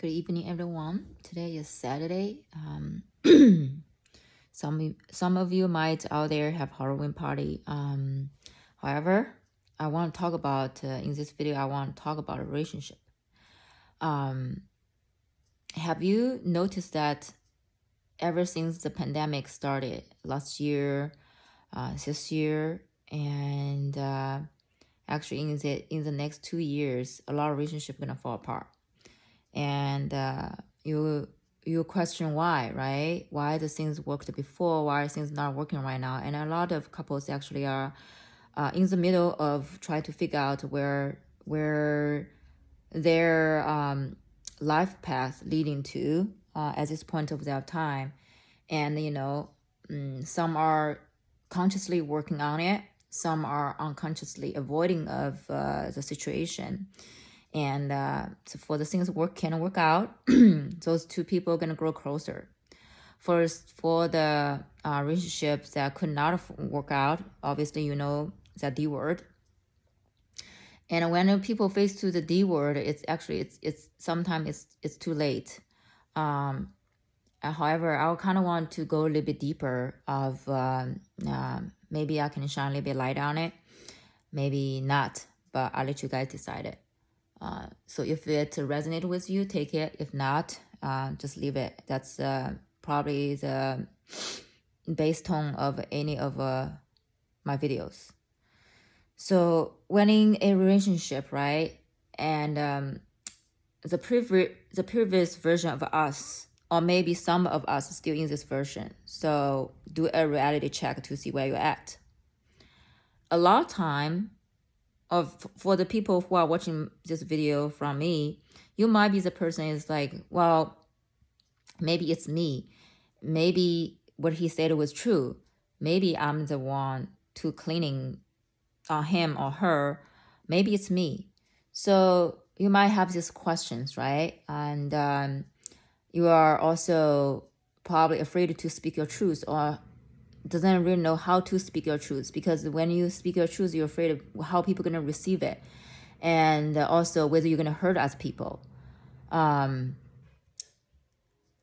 Good evening, everyone. Today is Saturday. Some of you might out there have Halloween party. However, I want to talk about in this video. I want to talk about a relationship. Have you noticed that ever since the pandemic started last year, this year, and actually in the next 2 years, a lot of relationships gonna fall apart, and you question why, right? Why the things worked before, why are things not working right now? And a lot of couples actually are in the middle of trying to figure out where their life path leading to at this point of their time. And some are consciously working on it, some are unconsciously avoiding of the situation. And so for the things can work out, those two people are going to grow closer. First, for the relationships that could not work out, obviously, that D word. And when people face to the D word, it's actually, it's sometimes it's too late. However, I kind of want to go a little bit deeper of maybe I can shine a little bit light on it, maybe not, but I'll let you guys decide it. So if it resonates with you, take it. If not, just leave it. That's probably the base tone of any of my videos. So when in a relationship, right, and the previous version of us, or maybe some of us still in this version, so do a reality check to see where you're at. A lot of time, for the people who are watching this video from me, you might be the person is like, well, maybe it's me. Maybe what he said was true. Maybe I'm the one too cleaning on him or her. Maybe it's me. So you might have these questions, right? And you are also probably afraid to speak your truth, or doesn't really know how to speak your truth, because when you speak your truth, you're afraid of how people are going to receive it, and also whether you're going to hurt other people. I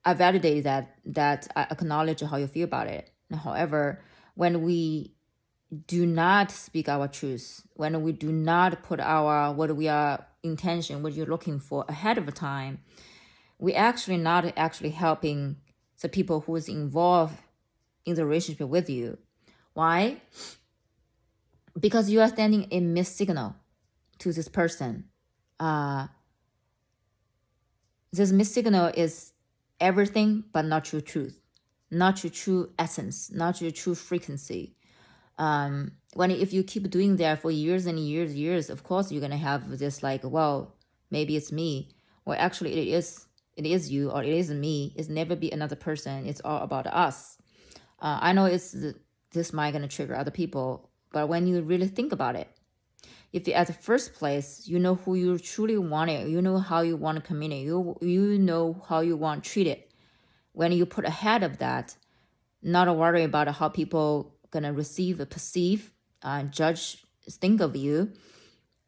validate that I acknowledge how you feel about it. However, when we do not speak our truth, when we do not put our what we are intention, what you're looking for ahead of time, we actually not actually helping the people who is involved in the relationship with you. Why? Because you are sending a missed signal to this person. This missed signal is everything but not your truth, not your true essence, not your true frequency. If you keep doing that for years and years, of course you're gonna have this like, well, maybe it's me. Well, actually it is you, or it is me. It's never be another person. It's all about us. I know this might gonna trigger other people, but when you really think about it, if you at the first place, you know who you truly want it, you know how you want to communicate, you know how you want treated. When you put ahead of that, not worry about how people gonna perceive, judge, think of you.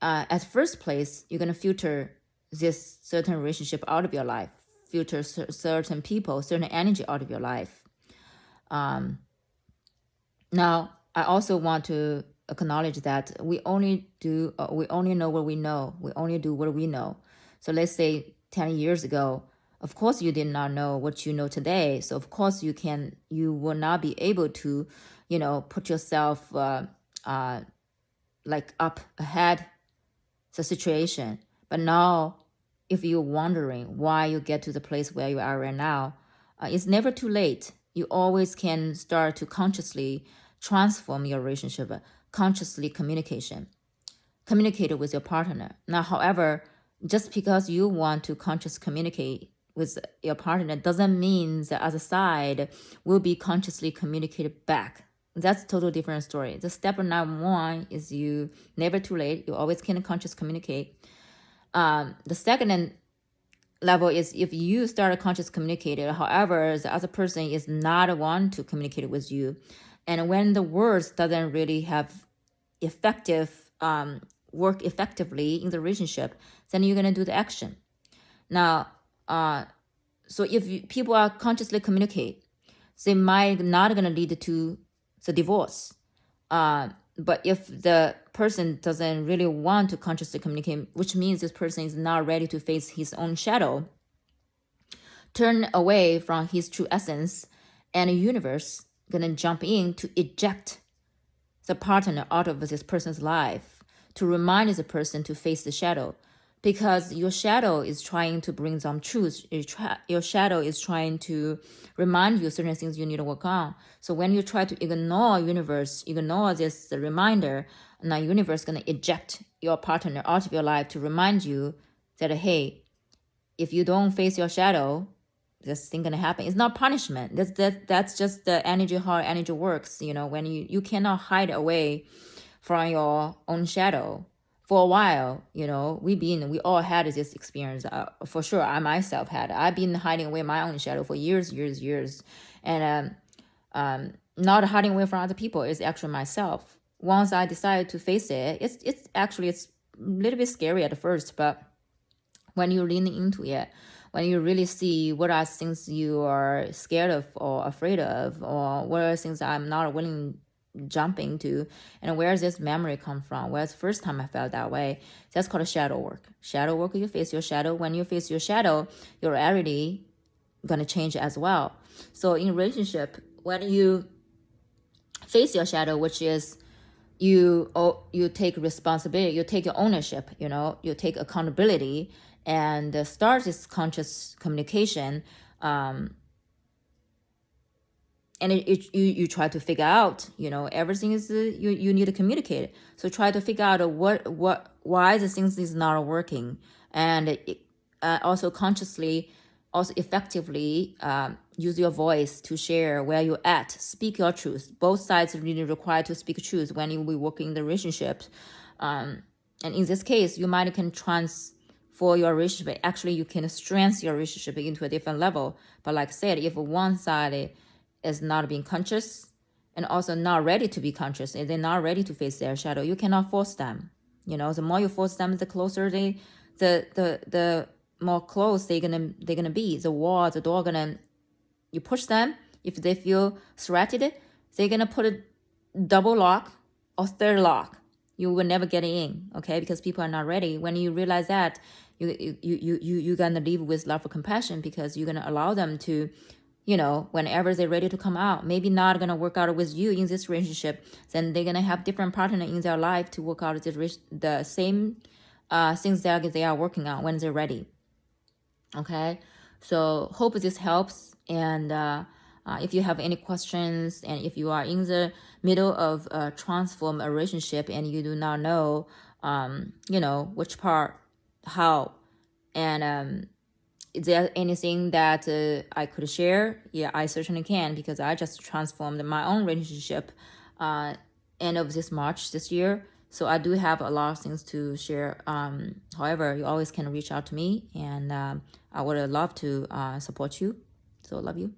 At first place, you're gonna filter this certain relationship out of your life, filter certain people, certain energy out of your life. Now, I also want to acknowledge that we only know what we know. We only do what we know. So let's say 10 years ago, of course you did not know what you know today. So of course you will not be able to, put yourself like up ahead the situation. But now, if you're wondering why you get to the place where you are right now, it's never too late. You always can start to consciously transform your relationship, consciously communicate with your partner. Now, however, just because you want to consciously communicate with your partner doesn't mean the other side will be consciously communicated back. That's a totally different story. The step number one is you never too late. You always can consciously communicate. The second level is if you start a conscious communicator, however, the other person is not one to communicate with you. And when the words doesn't really have work effectively in the relationship, then you're going to do the action. Now, So if people are consciously communicate, they might not going to lead to the divorce. But if the person doesn't really want to consciously communicate, which means this person is not ready to face his own shadow, turn away from his true essence, and the universe going to jump in to eject the partner out of this person's life, to remind the person to face the shadow. Because your shadow is trying to bring some truth. Your shadow is trying to remind you certain things you need to work on. So when you try to ignore universe, ignore this reminder, now universe is going to eject your partner out of your life to remind you that, hey, if you don't face your shadow, this thing going to happen. It's not punishment. That's just the energy, how energy works. When you cannot hide away from your own shadow. For a while, we all had this experience. For sure, I myself had. I've been hiding away my own shadow for years, and not hiding away from other people. It's actually myself. Once I decided to face it, it's a little bit scary at first, but when you lean into it, when you really see what are things you are scared of or afraid of, or what are things I'm not willing jump into, and where does this memory come from? Where's the first time I felt that way? That's called shadow work. Shadow work, you face your shadow. When you face your shadow, your reality gonna change as well. So in relationship, when you face your shadow, which is you take responsibility, you take ownership, you take accountability, and start this conscious communication. And you try to figure out, everything is you need to communicate. So try to figure out why the things is not working, and also consciously, also effectively use your voice to share where you're at. Speak your truth. Both sides really require to speak truth when you work in the relationship. And in this case, you might can transfer your relationship. Actually, you can strengthen your relationship into a different level. But like I said, if one side is not being conscious and also not ready to be conscious, and they're not ready to face their shadow, you cannot force them. The more you force them, the closer the more close they're gonna be. The door you push them. If they feel threatened, they're gonna put a double lock or third lock. You will never get in, okay? Because people are not ready. When you realize that, you're gonna live with love or compassion, because you're gonna allow them to, whenever they're ready to come out. Maybe not gonna work out with you in this relationship, then they're gonna have different partner in their life to work out the same things that they are working on when they're ready. Okay, so hope this helps. And if you have any questions, and if you are in the middle of transform a relationship and you do not know, which part, how, and is there anything that I could share? Yeah, I certainly can, because I just transformed my own relationship end of this March this year. So I do have a lot of things to share. However, you always can reach out to me, and I would love to support you. So love you.